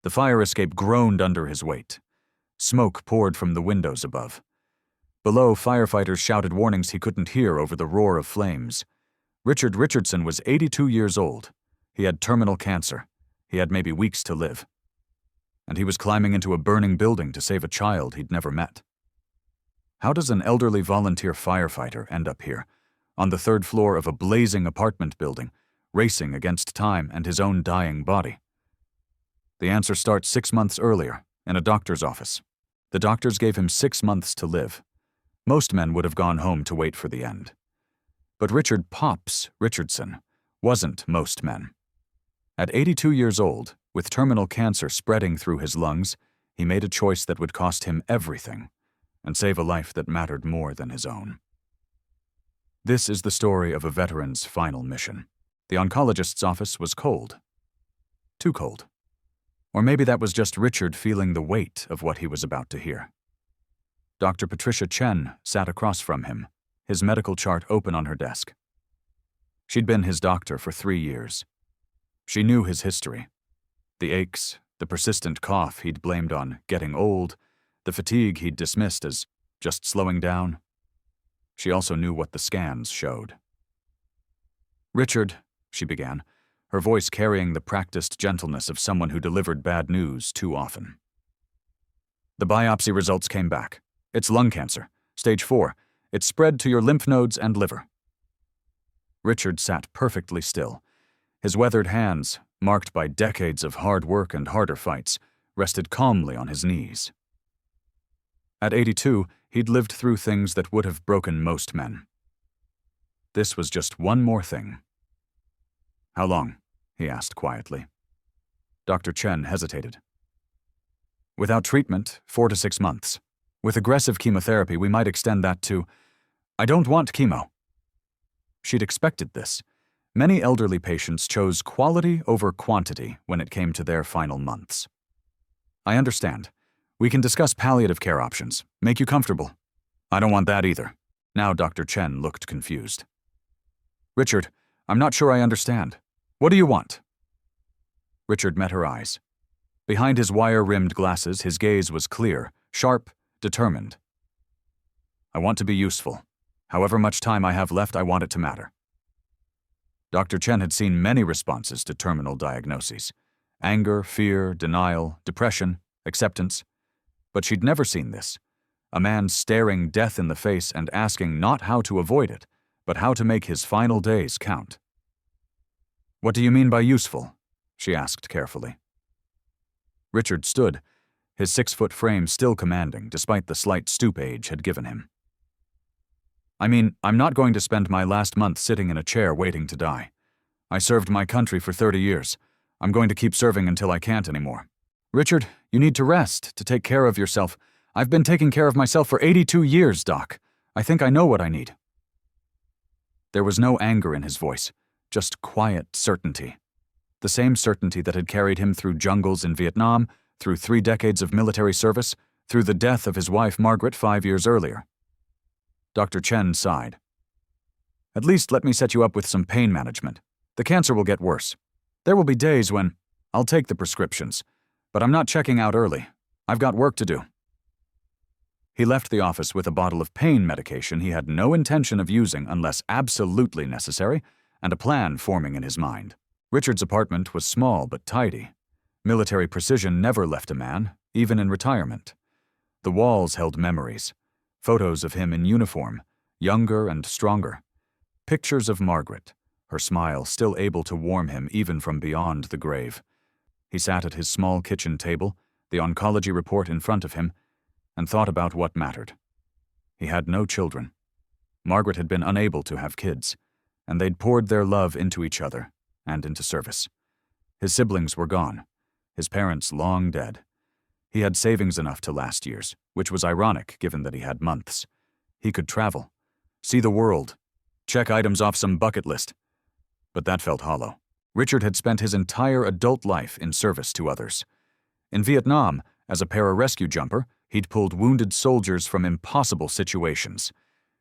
The fire escape groaned under his weight. Smoke poured from the windows above. Below, firefighters shouted warnings he couldn't hear over the roar of flames. Richard Richardson was 82 years old. He had terminal cancer. He had maybe weeks to live. And he was climbing into a burning building to save a child he'd never met. How does an elderly volunteer firefighter end up here, on the third floor of a blazing apartment building, racing against time and his own dying body? The answer starts 6 months earlier, in a doctor's office. The doctors gave him 6 months to live. Most men would have gone home to wait for the end. But Richard Pops Richardson wasn't most men. At 82 years old, with terminal cancer spreading through his lungs, he made a choice that would cost him everything and save a life that mattered more than his own. This is the story of a veteran's final mission. The oncologist's office was cold. Too cold. Or maybe that was just Richard feeling the weight of what he was about to hear. Dr. Patricia Chen sat across from him, his medical chart open on her desk. She'd been his doctor for 3 years. She knew his history. The aches, the persistent cough he'd blamed on getting old, the fatigue he'd dismissed as just slowing down. She also knew what the scans showed. "Richard," she began, her voice carrying the practiced gentleness of someone who delivered bad news too often. "The biopsy results came back. It's lung cancer, stage 4. It's spread to your lymph nodes and liver." Richard sat perfectly still. His weathered hands, marked by decades of hard work and harder fights, rested calmly on his knees. At 82, he'd lived through things that would have broken most men. This was just one more thing. "How long?" he asked quietly. Dr. Chen hesitated. "Without treatment, 4 to 6 months. With aggressive chemotherapy, we might extend that to... I don't want chemo." She'd expected this. Many elderly patients chose quality over quantity when it came to their final months. "I understand. We can discuss palliative care options. Make you comfortable." "I don't want that either." Now Dr. Chen looked confused. "Richard, I'm not sure I understand. What do you want?" Richard met her eyes. Behind his wire-rimmed glasses, his gaze was clear, sharp, determined. "I want to be useful. However much time I have left, I want it to matter." Dr. Chen had seen many responses to terminal diagnoses: anger, fear, denial, depression, acceptance. But she'd never seen this: a man staring death in the face and asking not how to avoid it, but how to make his final days count. "What do you mean by useful?" she asked carefully. Richard stood, his 6-foot frame still commanding despite the slight stoop age had given him. "I mean, I'm not going to spend my last month sitting in a chair waiting to die. I served my country for 30 years. I'm going to keep serving until I can't anymore. Richard, you need to rest, to take care of yourself. I've been taking care of myself for 82 years, Doc. I think I know what I need." There was no anger in his voice, just quiet certainty. The same certainty that had carried him through jungles in Vietnam, through 3 decades of military service, through the death of his wife Margaret 5 years earlier. Dr. Chen sighed. "At least let me set you up with some pain management. The cancer will get worse. There will be days when I'll take the prescriptions, but I'm not checking out early. I've got work to do." He left the office with a bottle of pain medication he had no intention of using unless absolutely necessary, and a plan forming in his mind. Richard's apartment was small but tidy. Military precision never left a man, even in retirement. The walls held memories. Photos of him in uniform, younger and stronger. Pictures of Margaret, her smile still able to warm him even from beyond the grave. He sat at his small kitchen table, the oncology report in front of him, and thought about what mattered. He had no children. Margaret had been unable to have kids, and they'd poured their love into each other and into service. His siblings were gone, his parents long dead. He had savings enough to last years, which was ironic given that he had months. He could travel, see the world, check items off some bucket list. But that felt hollow. Richard had spent his entire adult life in service to others. In Vietnam, as a pararescue jumper, he'd pulled wounded soldiers from impossible situations.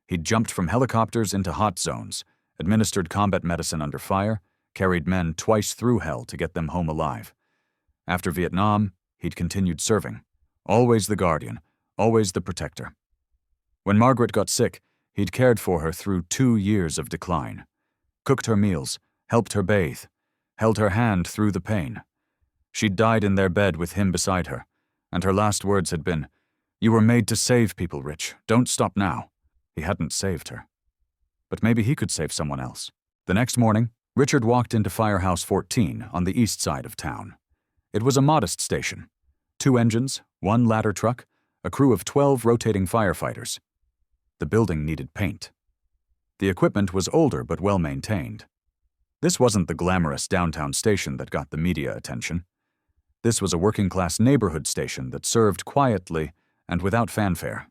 He'd jumped from helicopters into hot zones, administered combat medicine under fire, carried men twice through hell to get them home alive. After Vietnam, he'd continued serving. Always the guardian, always the protector. When Margaret got sick, he'd cared for her through 2 years of decline. Cooked her meals, helped her bathe, held her hand through the pain. She'd died in their bed with him beside her, and her last words had been, "You were made to save people, Rich. Don't stop now." He hadn't saved her. But maybe he could save someone else. The next morning, Richard walked into Firehouse 14 on the east side of town. It was a modest station. 2 engines, 1 ladder truck, a crew of 12 rotating firefighters. The building needed paint. The equipment was older but well-maintained. This wasn't the glamorous downtown station that got the media attention. This was a working-class neighborhood station that served quietly and without fanfare.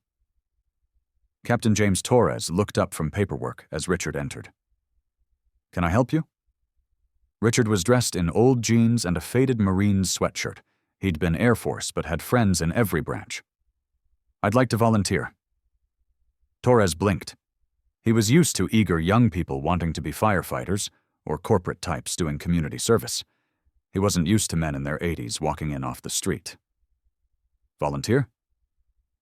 Captain James Torres looked up from paperwork as Richard entered. "Can I help you?" Richard was dressed in old jeans and a faded Marines sweatshirt. He'd been Air Force but had friends in every branch. "I'd like to volunteer." Torres blinked. He was used to eager young people wanting to be firefighters or corporate types doing community service. He wasn't used to men in their 80s walking in off the street. "Volunteer?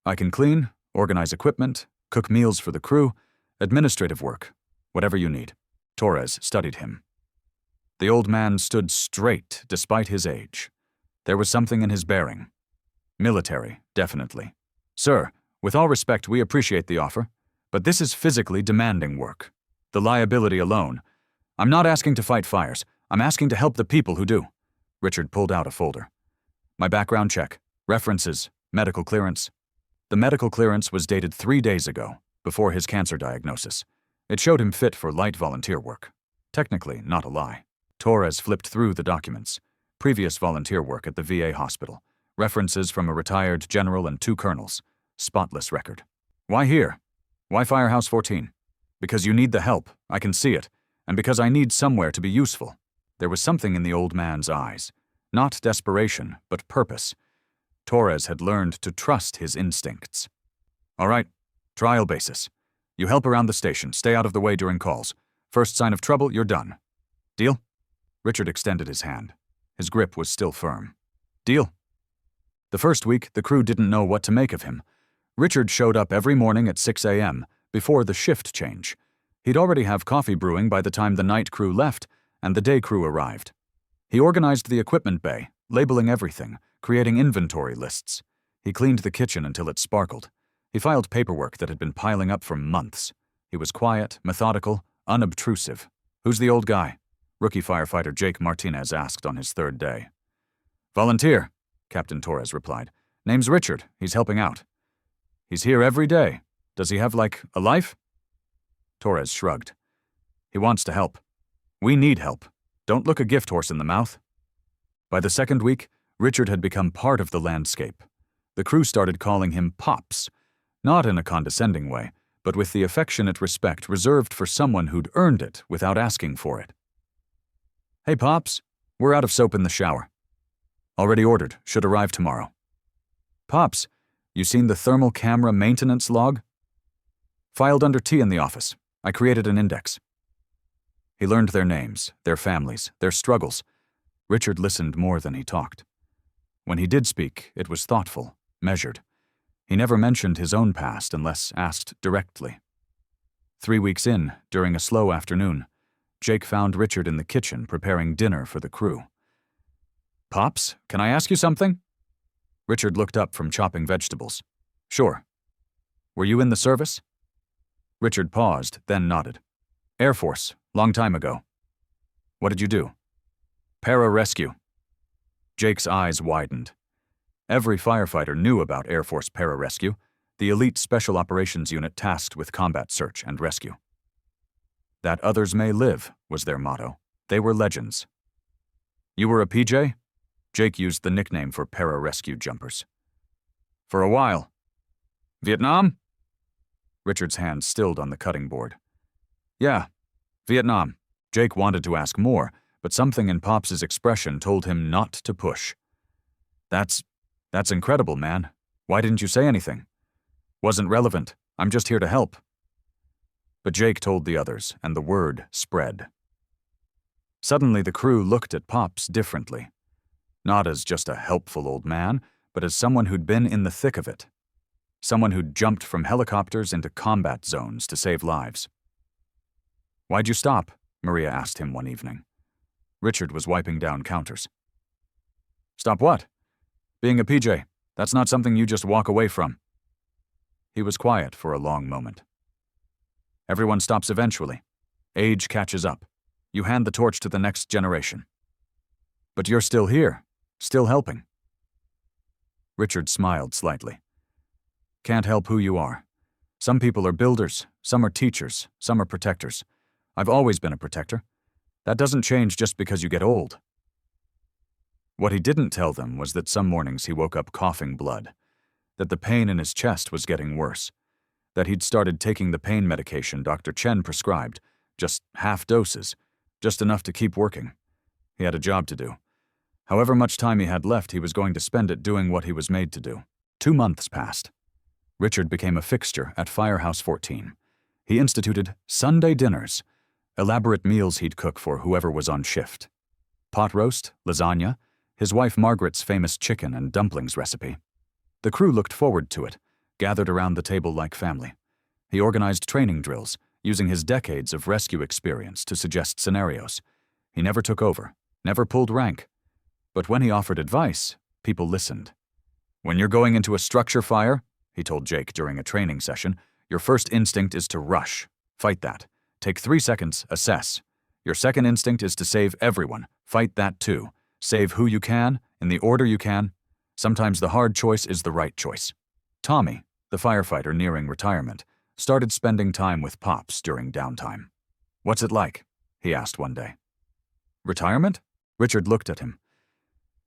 I can clean, organize equipment, cook meals for the crew, administrative work, whatever you need." Torres studied him. The old man stood straight despite his age. There was something in his bearing. Military, definitely. "Sir, with all respect, we appreciate the offer, but this is physically demanding work. The liability alone. I'm not asking to fight fires. I'm asking to help the people who do." Richard pulled out a folder. "My background check, references, medical clearance." The medical clearance was dated 3 days ago, before his cancer diagnosis. It showed him fit for light volunteer work. Technically, not a lie. Torres flipped through the documents. Previous volunteer work at the VA hospital. References from a retired general and 2 colonels. Spotless record. "Why here? Why Firehouse 14? Because you need the help, I can see it, and because I need somewhere to be useful." There was something in the old man's eyes. Not desperation, but purpose. Torres had learned to trust his instincts. "All right, trial basis. You help around the station, stay out of the way during calls. First sign of trouble, you're done. Deal?" Richard extended his hand. His grip was still firm. "Deal." The first week, the crew didn't know what to make of him. Richard showed up every morning at 6 a.m., before the shift change. He'd already have coffee brewing by the time the night crew left and the day crew arrived. He organized the equipment bay, labeling everything, creating inventory lists. He cleaned the kitchen until it sparkled. He filed paperwork that had been piling up for months. He was quiet, methodical, unobtrusive. "Who's the old guy?" Rookie firefighter Jake Martinez asked on his 3rd day. "Volunteer," Captain Torres replied. "Name's Richard. He's helping out." "He's here every day. Does he have, a life?" Torres shrugged. "He wants to help. We need help. Don't look a gift horse in the mouth." By the 2nd week, Richard had become part of the landscape. The crew started calling him Pops, not in a condescending way, but with the affectionate respect reserved for someone who'd earned it without asking for it. "Hey, Pops, we're out of soap in the shower." "Already ordered, should arrive tomorrow." "Pops, you seen the thermal camera maintenance log?" "Filed under T in the office. I created an index." He learned their names, their families, their struggles. Richard listened more than he talked. When he did speak, it was thoughtful, measured. He never mentioned his own past unless asked directly. 3 weeks in, during a slow afternoon, Jake found Richard in the kitchen preparing dinner for the crew. "Pops, can I ask you something?" Richard looked up from chopping vegetables. "Sure." "Were you in the service?" Richard paused, then nodded. "Air Force, long time ago." "What did you do?" "Para-rescue." Jake's eyes widened. Every firefighter knew about Air Force Para-Rescue, the elite special operations unit tasked with combat search and rescue. "That others may live," was their motto. They were legends. "You were a PJ?" Jake used the nickname for para-rescue jumpers. "For a while." "Vietnam?" Richard's hand stilled on the cutting board. "Yeah, Vietnam." Jake wanted to ask more, but something in Pops's expression told him not to push. That's incredible, man. Why didn't you say anything?" "Wasn't relevant. I'm just here to help." But Jake told the others, and the word spread. Suddenly the crew looked at Pops differently. Not as just a helpful old man, but as someone who'd been in the thick of it. Someone who'd jumped from helicopters into combat zones to save lives. "Why'd you stop?" Maria asked him one evening. Richard was wiping down counters. "Stop what?" "Being a PJ. That's not something you just walk away from." He was quiet for a long moment. "Everyone stops eventually. Age catches up. You hand the torch to the next generation. But you're still here, still helping." Richard smiled slightly. "Can't help who you are. Some people are builders, some are teachers, some are protectors. I've always been a protector. That doesn't change just because you get old." What he didn't tell them was that some mornings he woke up coughing blood, that the pain in his chest was getting worse, that he'd started taking the pain medication Dr. Chen prescribed, just half doses, just enough to keep working. He had a job to do. However much time he had left, he was going to spend it doing what he was made to do. 2 months passed. Richard became a fixture at Firehouse 14. He instituted Sunday dinners, elaborate meals he'd cook for whoever was on shift. Pot roast, lasagna, his wife Margaret's famous chicken and dumplings recipe. The crew looked forward to it, gathered around the table like family. He organized training drills, using his decades of rescue experience to suggest scenarios. He never took over, never pulled rank. But when he offered advice, people listened. "When you're going into a structure fire," he told Jake during a training session, "your first instinct is to rush. Fight that. Take 3 seconds, assess. Your second instinct is to save everyone. Fight that too. Save who you can, in the order you can. Sometimes the hard choice is the right choice." Tommy, the firefighter nearing retirement, started spending time with Pops during downtime. "What's it like?" he asked one day. "Retirement?" Richard looked at him.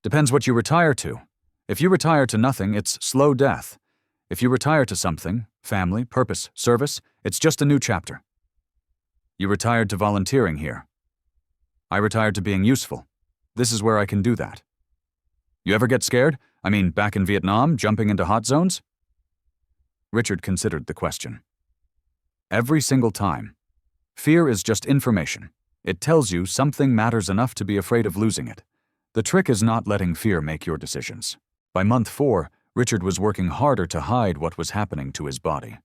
"Depends what you retire to. If you retire to nothing, it's slow death. If you retire to something, family, purpose, service, it's just a new chapter." "You retired to volunteering here." "I retired to being useful. This is where I can do that." "You ever get scared? I mean, back in Vietnam, jumping into hot zones?" Richard considered the question. "Every single time. Fear is just information. It tells you something matters enough to be afraid of losing it. The trick is not letting fear make your decisions." By month 4, Richard was working harder to hide what was happening to his body.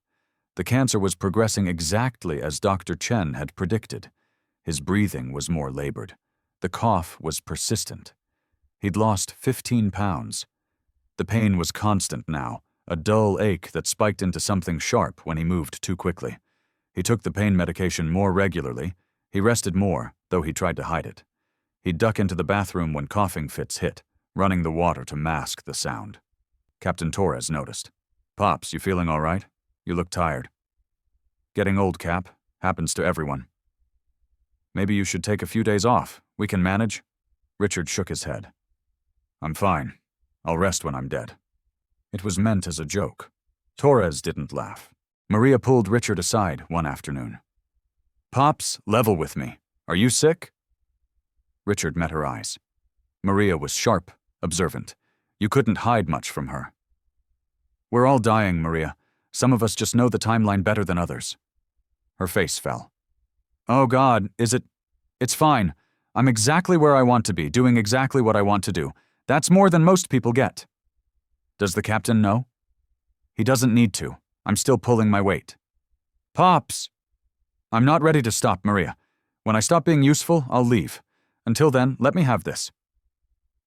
The cancer was progressing exactly as Dr. Chen had predicted. His breathing was more labored. The cough was persistent. He'd lost 15 pounds. The pain was constant now, a dull ache that spiked into something sharp when he moved too quickly. He took the pain medication more regularly. He rested more, though he tried to hide it. He'd duck into the bathroom when coughing fits hit, running the water to mask the sound. Captain Torres noticed. "Pops, you feeling all right? You look tired." "Getting old, Cap. Happens to everyone." "Maybe you should take a few days off. We can manage." Richard shook his head. "I'm fine. I'll rest when I'm dead." It was meant as a joke. Torres didn't laugh. Maria pulled Richard aside one afternoon. "Pops, level with me. Are you sick?" Richard met her eyes. Maria was sharp, observant. You couldn't hide much from her. "We're all dying, Maria. Some of us just know the timeline better than others." Her face fell. "Oh God, is it? It's fine. I'm exactly where I want to be, doing exactly what I want to do. That's more than most people get." "Does the captain know?" "He doesn't need to. I'm still pulling my weight." "Pops!" "I'm not ready to stop, Maria. When I stop being useful, I'll leave. Until then, let me have this."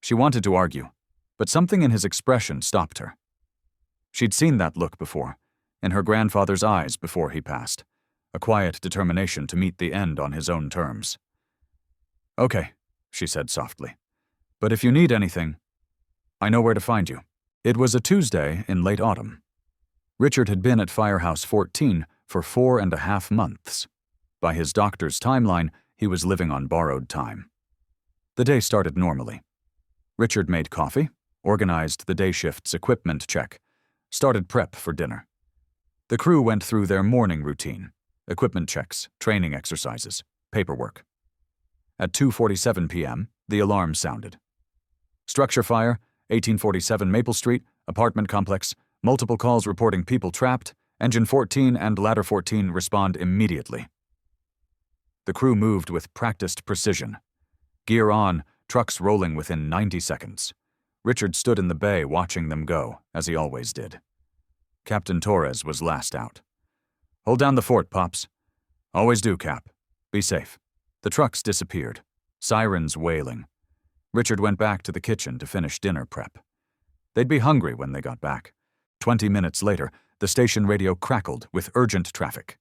She wanted to argue, but something in his expression stopped her. She'd seen that look before, in her grandfather's eyes before he passed, a quiet determination to meet the end on his own terms. "Okay," she said softly. "But if you need anything, I know where to find you." It was a Tuesday in late autumn. Richard had been at Firehouse 14 for 4.5 months. By his doctor's timeline, he was living on borrowed time. The day started normally. Richard made coffee, organized the day shift's equipment check, started prep for dinner. The crew went through their morning routine, equipment checks, training exercises, paperwork. At 2:47 p.m., the alarm sounded. "Structure fire, 1847 Maple Street, apartment complex, multiple calls reporting people trapped, engine 14 and ladder 14 respond immediately." The crew moved with practiced precision. Gear on, trucks rolling within 90 seconds. Richard stood in the bay watching them go, as he always did. Captain Torres was last out. "Hold down the fort, Pops." "Always do, Cap. Be safe." The trucks disappeared, sirens wailing. Richard went back to the kitchen to finish dinner prep. They'd be hungry when they got back. 20 minutes later, the station radio crackled with urgent traffic.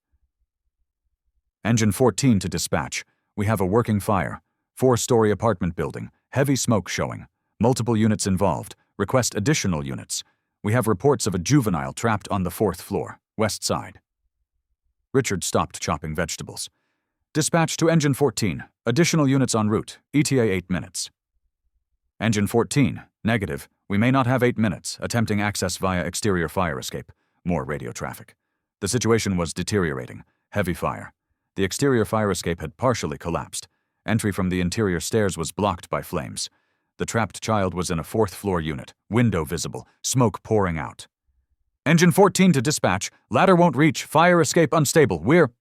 "Engine 14 to dispatch. We have a working fire. 4-story apartment building. Heavy smoke showing. Multiple units involved. Request additional units. We have reports of a juvenile trapped on the 4th floor, west side." Richard stopped chopping vegetables. "Dispatch to Engine 14. Additional units en route. ETA 8 minutes. "Engine 14. Negative. We may not have 8 minutes. Attempting access via exterior fire escape." More radio traffic. The situation was deteriorating. Heavy fire. The exterior fire escape had partially collapsed. Entry from the interior stairs was blocked by flames. The trapped child was in a 4th-floor unit, window visible, smoke pouring out. "Engine 14 to dispatch. Ladder won't reach. Fire escape unstable. We're—"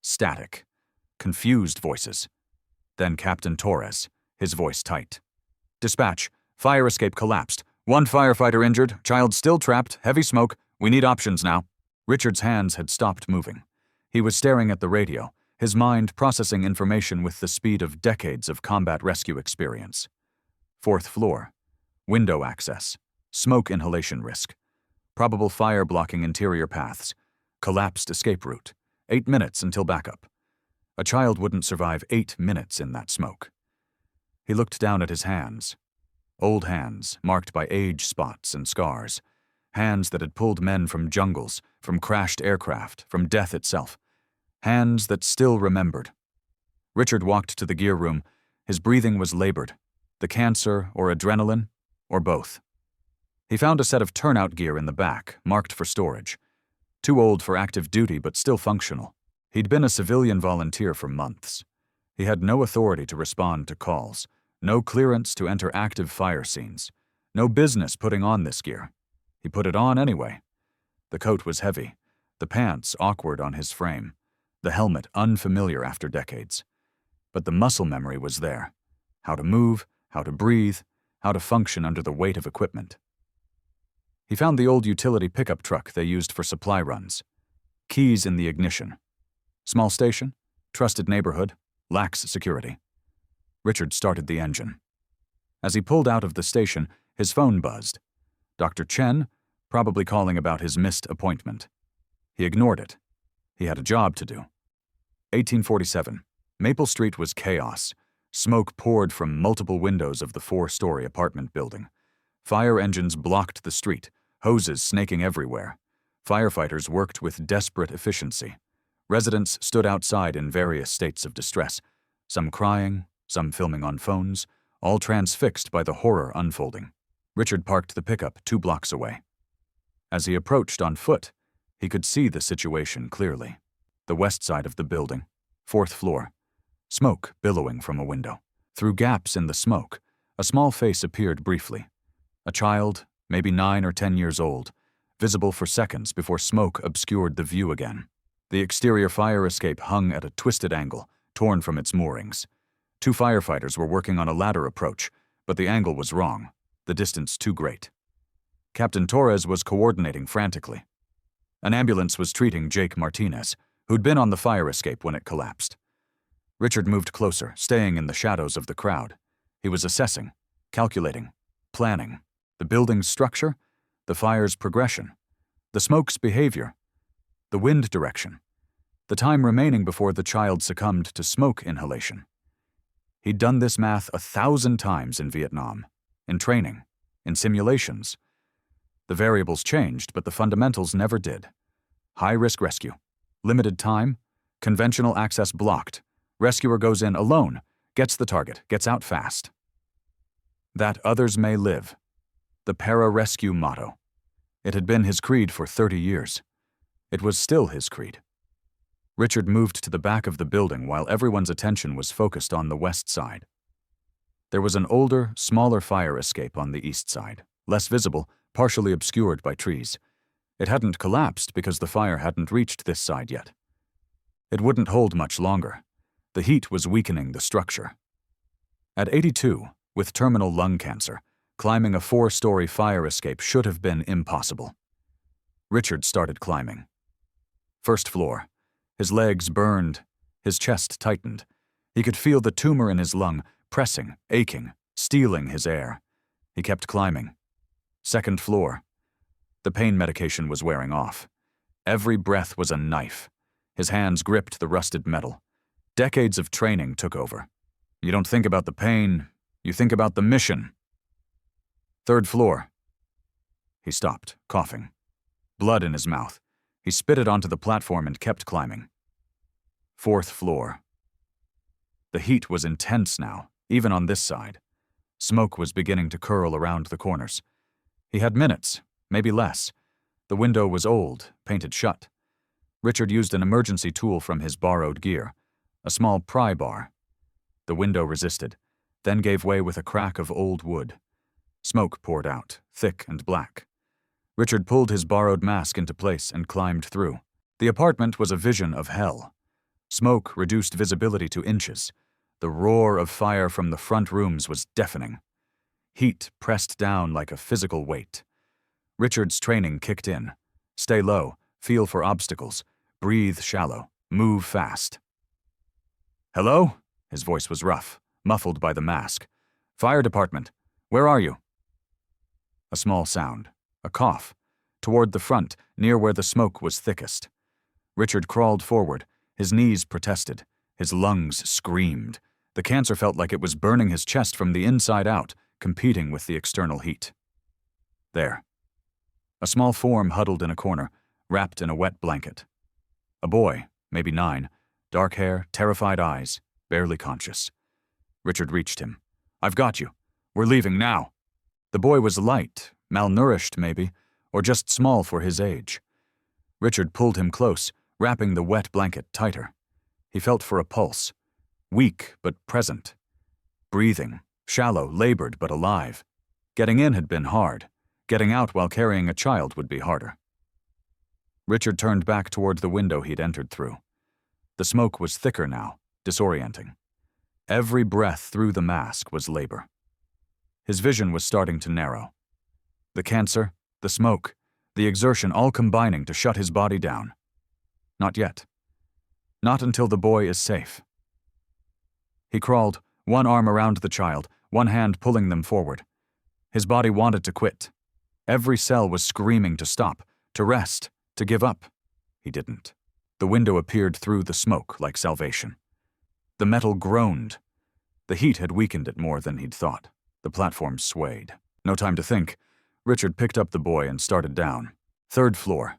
Static. Confused voices. Then Captain Torres, his voice tight. "Dispatch. Fire escape collapsed. 1 firefighter injured. Child still trapped. Heavy smoke. We need options now." Richard's hands had stopped moving. He was staring at the radio, his mind processing information with the speed of decades of combat rescue experience. 4th floor. Window access. Smoke inhalation risk. Probable fire blocking interior paths. Collapsed escape route. 8 minutes until backup. A child wouldn't survive 8 minutes in that smoke. He looked down at his hands. Old hands, marked by age spots and scars. Hands that had pulled men from jungles, from crashed aircraft, from death itself. Hands that still remembered. Richard walked to the gear room. His breathing was labored. The cancer or adrenaline, or both. He found a set of turnout gear in the back, marked for storage. Too old for active duty, but still functional. He'd been a civilian volunteer for months. He had no authority to respond to calls, no clearance to enter active fire scenes, no business putting on this gear. He put it on anyway. The coat was heavy, the pants awkward on his frame, the helmet unfamiliar after decades. But the muscle memory was there. How to move, how to breathe, how to function under the weight of equipment. He found the old utility pickup truck they used for supply runs. Keys in the ignition. Small station, trusted neighborhood, lax security. Richard started the engine. As he pulled out of the station, his phone buzzed. Dr. Chen, probably calling about his missed appointment. He ignored it. He had a job to do. 1847. Maple Street was chaos. Smoke poured from multiple windows of the 4-story apartment building. Fire engines blocked the street, hoses snaking everywhere. Firefighters worked with desperate efficiency. Residents stood outside in various states of distress, some crying, some filming on phones, all transfixed by the horror unfolding. Richard parked the pickup 2 blocks away. As he approached on foot, he could see the situation clearly. The west side of the building, 4th floor. Smoke billowing from a window. Through gaps in the smoke, a small face appeared briefly. A child, maybe 9 or 10 years old, visible for seconds before smoke obscured the view again. The exterior fire escape hung at a twisted angle, torn from its moorings. 2 firefighters were working on a ladder approach, but the angle was wrong, the distance too great. Captain Torres was coordinating frantically. An ambulance was treating Jake Martinez, who'd been on the fire escape when it collapsed. Richard moved closer, staying in the shadows of the crowd. He was assessing, calculating, planning. The building's structure, the fire's progression, the smoke's behavior, the wind direction, the time remaining before the child succumbed to smoke inhalation. He'd done this math 1,000 times in Vietnam, in training, in simulations. The variables changed, but the fundamentals never did. High-risk rescue, limited time, conventional access blocked. Rescuer goes in alone, gets the target, gets out fast. That others may live. The para-rescue motto. It had been his creed for 30 years. It was still his creed. Richard moved to the back of the building while everyone's attention was focused on the west side. There was an older, smaller fire escape on the east side, less visible, partially obscured by trees. It hadn't collapsed because the fire hadn't reached this side yet. It wouldn't hold much longer. The heat was weakening the structure. At 82, with terminal lung cancer, climbing a 4-story fire escape should have been impossible. Richard started climbing. First floor. His legs burned. His chest tightened. He could feel the tumor in his lung, pressing, aching, stealing his air. He kept climbing. Second floor. The pain medication was wearing off. Every breath was a knife. His hands gripped the rusted metal. Decades of training took over. You don't think about the pain, you think about the mission. Third floor. He stopped, coughing. Blood in his mouth. He spit it onto the platform and kept climbing. Fourth floor. The heat was intense now, even on this side. Smoke was beginning to curl around the corners. He had minutes, maybe less. The window was old, painted shut. Richard used an emergency tool from his borrowed gear, a small pry bar. The window resisted, then gave way with a crack of old wood. Smoke poured out, thick and black. Richard pulled his borrowed mask into place and climbed through. The apartment was a vision of hell. Smoke reduced visibility to inches. The roar of fire from the front rooms was deafening. Heat pressed down like a physical weight. Richard's training kicked in. Stay low, feel for obstacles, breathe shallow, move fast. Hello? His voice was rough, muffled by the mask. Fire department, where are you? A small sound, a cough, toward the front, near where the smoke was thickest. Richard crawled forward, his knees protested, his lungs screamed. The cancer felt like it was burning his chest from the inside out, competing with the external heat. There. A small form huddled in a corner, wrapped in a wet blanket. A boy, maybe 9, dark hair, terrified eyes, barely conscious. Richard reached him. I've got you. We're leaving now. The boy was light, malnourished maybe, or just small for his age. Richard pulled him close, wrapping the wet blanket tighter. He felt for a pulse. Weak but present. Breathing, shallow, labored but alive. Getting in had been hard. Getting out while carrying a child would be harder. Richard turned back toward the window he'd entered through. The smoke was thicker now, disorienting. Every breath through the mask was labor. His vision was starting to narrow. The cancer, the smoke, the exertion all combining to shut his body down. Not yet. Not until the boy is safe. He crawled, one arm around the child, one hand pulling them forward. His body wanted to quit. Every cell was screaming to stop, to rest, to give up. He didn't. The window appeared through the smoke like salvation. The metal groaned. The heat had weakened it more than he'd thought. The platform swayed. No time to think. Richard picked up the boy and started down. Third floor.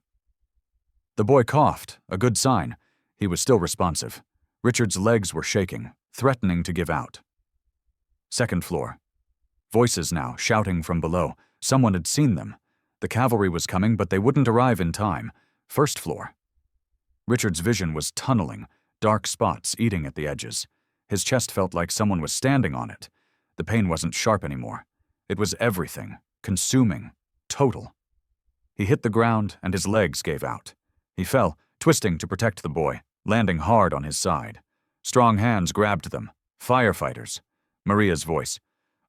The boy coughed, a good sign. He was still responsive. Richard's legs were shaking, threatening to give out. Second floor. Voices now, shouting from below. Someone had seen them. The cavalry was coming, but they wouldn't arrive in time. First floor. Richard's vision was tunneling, dark spots eating at the edges. His chest felt like someone was standing on it. The pain wasn't sharp anymore. It was everything, consuming, total. He hit the ground and his legs gave out. He fell, twisting to protect the boy, landing hard on his side. Strong hands grabbed them. Firefighters. Maria's voice.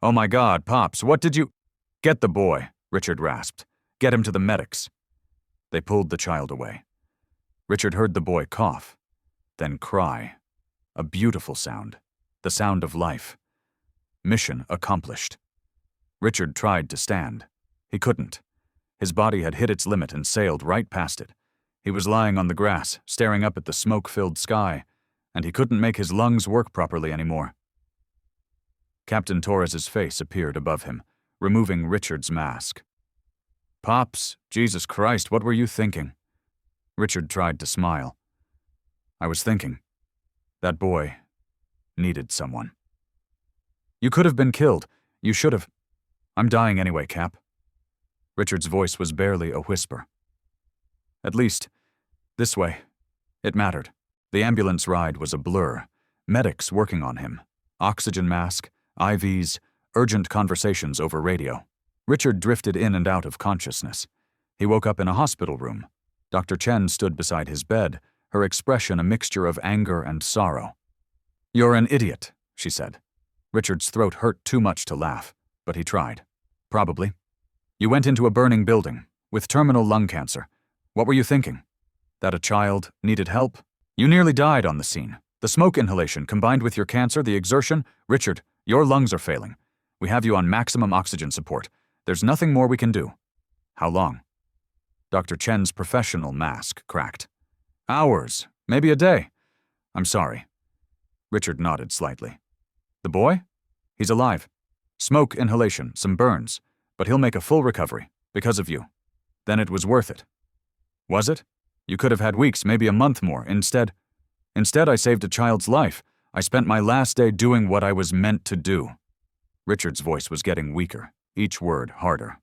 Oh my God, Pops, what did you— Get the boy, Richard rasped. Get him to the medics. They pulled the child away. Richard heard the boy cough, then cry. A beautiful sound. The sound of life. Mission accomplished. Richard tried to stand. He couldn't. His body had hit its limit and sailed right past it. He was lying on the grass, staring up at the smoke-filled sky, and he couldn't make his lungs work properly anymore. Captain Torres's face appeared above him, removing Richard's mask. Pops, Jesus Christ, what were you thinking? Richard tried to smile. I was thinking. That boy needed someone. You could have been killed. You should have. I'm dying anyway, Cap. Richard's voice was barely a whisper. At least, this way. It mattered. The ambulance ride was a blur. Medics working on him. Oxygen mask, IVs, urgent conversations over radio. Richard drifted in and out of consciousness. He woke up in a hospital room. Dr. Chen stood beside his bed, her expression a mixture of anger and sorrow. You're an idiot, she said. Richard's throat hurt too much to laugh, but he tried. Probably. You went into a burning building, with terminal lung cancer. What were you thinking? That a child needed help? You nearly died on the scene. The smoke inhalation combined with your cancer, the exertion. Richard, your lungs are failing. We have you on maximum oxygen support. There's nothing more we can do. How long? Dr. Chen's professional mask cracked. Hours, maybe a day. I'm sorry. Richard nodded slightly. The boy? He's alive. Smoke inhalation, some burns, but he'll make a full recovery, because of you. Then it was worth it. Was it? You could have had weeks, maybe a month more. Instead, I saved a child's life. I spent my last day doing what I was meant to do. Richard's voice was getting weaker, each word harder.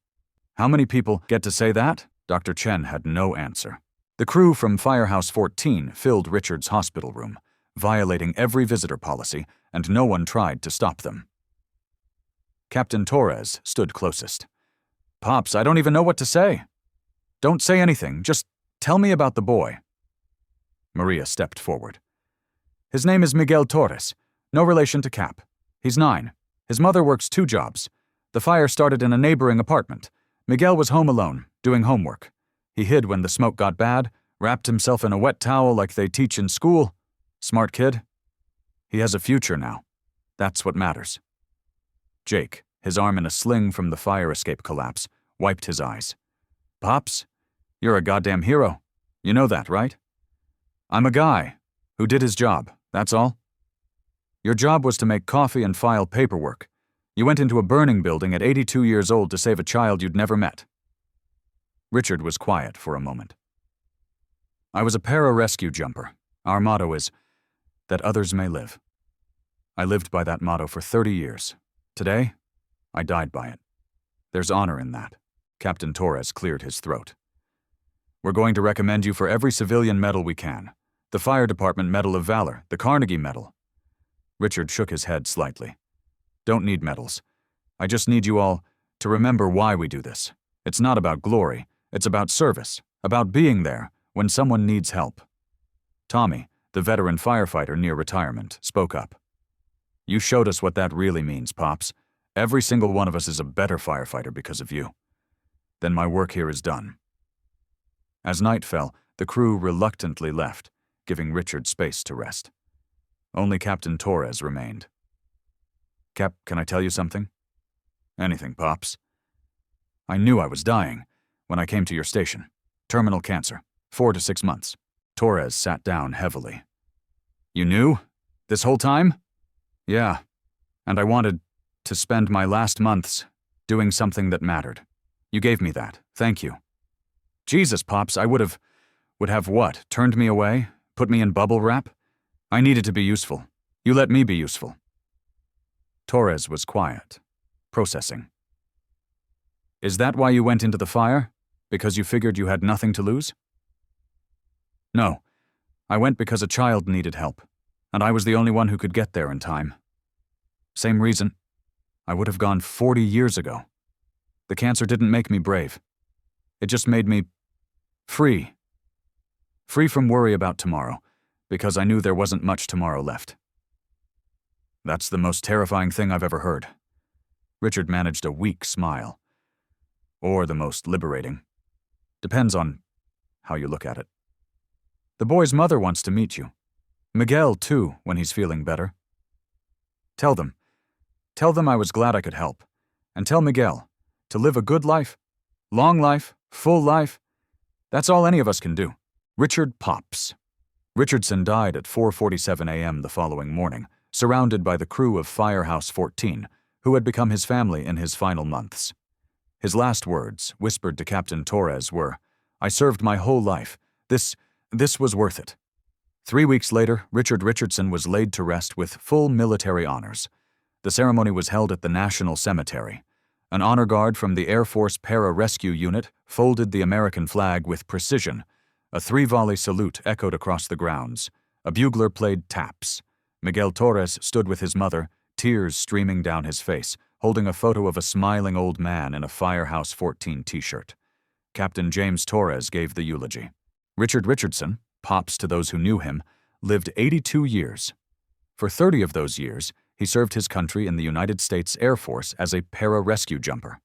How many people get to say that? Dr. Chen had no answer. The crew from Firehouse 14 filled Richard's hospital room, violating every visitor policy, and no one tried to stop them. Captain Torres stood closest. Pops, I don't even know what to say. Don't say anything, just tell me about the boy. Maria stepped forward. His name is Miguel Torres, no relation to Cap. He's 9. His mother works 2 jobs. The fire started in a neighboring apartment. Miguel was home alone, doing homework. He hid when the smoke got bad, wrapped himself in a wet towel like they teach in school. Smart kid. He has a future now. That's what matters. Jake, his arm in a sling from the fire escape collapse, wiped his eyes. Pops, you're a goddamn hero. You know that, right? I'm a guy who did his job, that's all. Your job was to make coffee and file paperwork. You went into a burning building at 82 years old to save a child you'd never met. Richard was quiet for a moment. I was a pararescue jumper. Our motto is, that others may live. I lived by that motto for 30 years. Today, I died by it. There's honor in that. Captain Torres cleared his throat. We're going to recommend you for every civilian medal we can. The Fire Department Medal of Valor, the Carnegie Medal. Richard shook his head slightly. Don't need medals. I just need you all to remember why we do this. It's not about glory. It's about service, about being there when someone needs help. Tommy, the veteran firefighter near retirement, spoke up. You showed us what that really means, Pops. Every single one of us is a better firefighter because of you. Then my work here is done. As night fell, the crew reluctantly left, giving Richard space to rest. Only Captain Torres remained. Cap, can I tell you something? Anything, Pops. I knew I was dying when I came to your station. Terminal cancer, 4 to 6 months. Torres sat down heavily. You knew? This whole time? Yeah, and I wanted to spend my last months doing something that mattered. You gave me that. Thank you. Jesus, Pops, I would have what? Turned me away? Put me in bubble wrap? I needed to be useful. You let me be useful. Torres was quiet, processing. Is that why you went into the fire? Because you figured you had nothing to lose? No. I went because a child needed help, and I was the only one who could get there in time. Same reason. I would have gone 40 years ago. The cancer didn't make me brave. It just made me free. Free from worry about tomorrow, because I knew there wasn't much tomorrow left. That's the most terrifying thing I've ever heard. Richard managed a weak smile. Or the most liberating. Depends on how you look at it. The boy's mother wants to meet you. Miguel, too, when he's feeling better. Tell them I was glad I could help. And tell Miguel to live a good life, long life, full life. That's all any of us can do. Richard Pops. Richardson died at 4:47 a.m. the following morning, surrounded by the crew of Firehouse 14, who had become his family in his final months. His last words, whispered to Captain Torres, were, I served my whole life. This was worth it. 3 weeks later, Richard Richardson was laid to rest with full military honors. The ceremony was held at the National Cemetery. An honor guard from the Air Force Para-Rescue Unit folded the American flag with precision. A 3-volley salute echoed across the grounds. A bugler played taps. Miguel Torres stood with his mother, tears streaming down his face, holding a photo of a smiling old man in a Firehouse 14 t-shirt. Captain James Torres gave the eulogy. Richard Richardson, Pops to those who knew him, lived 82 years. For 30 of those years, He served his country in the United States Air Force as a para-rescue jumper.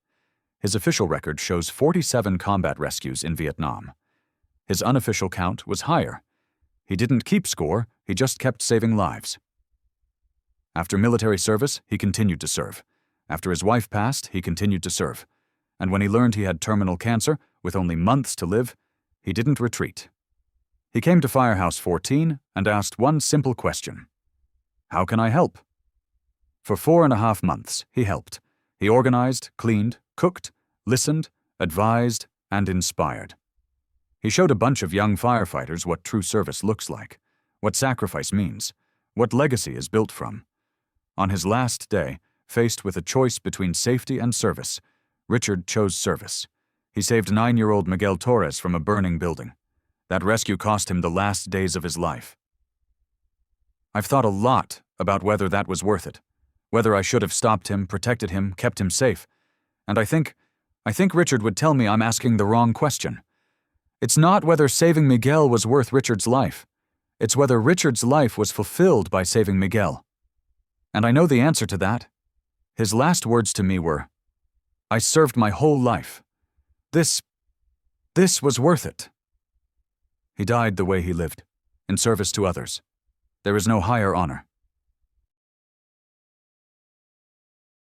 His official record shows 47 combat rescues in Vietnam. His unofficial count was higher. He didn't keep score, he just kept saving lives. After military service, he continued to serve. After his wife passed, he continued to serve. And when he learned he had terminal cancer, with only months to live, he didn't retreat. He came to Firehouse 14 and asked one simple question. How can I help? For 4.5 months, he helped. He organized, cleaned, cooked, listened, advised, and inspired. He showed a bunch of young firefighters what true service looks like, what sacrifice means, what legacy is built from. On his last day, faced with a choice between safety and service, Richard chose service. He saved 9-year-old Miguel Torres from a burning building. That rescue cost him the last days of his life. I've thought a lot about whether that was worth it, whether I should have stopped him, protected him, kept him safe. And I think Richard would tell me I'm asking the wrong question. It's not whether saving Miguel was worth Richard's life. It's whether Richard's life was fulfilled by saving Miguel. And I know the answer to that. His last words to me were, I served my whole life. This was worth it. He died the way he lived, in service to others. There is no higher honor.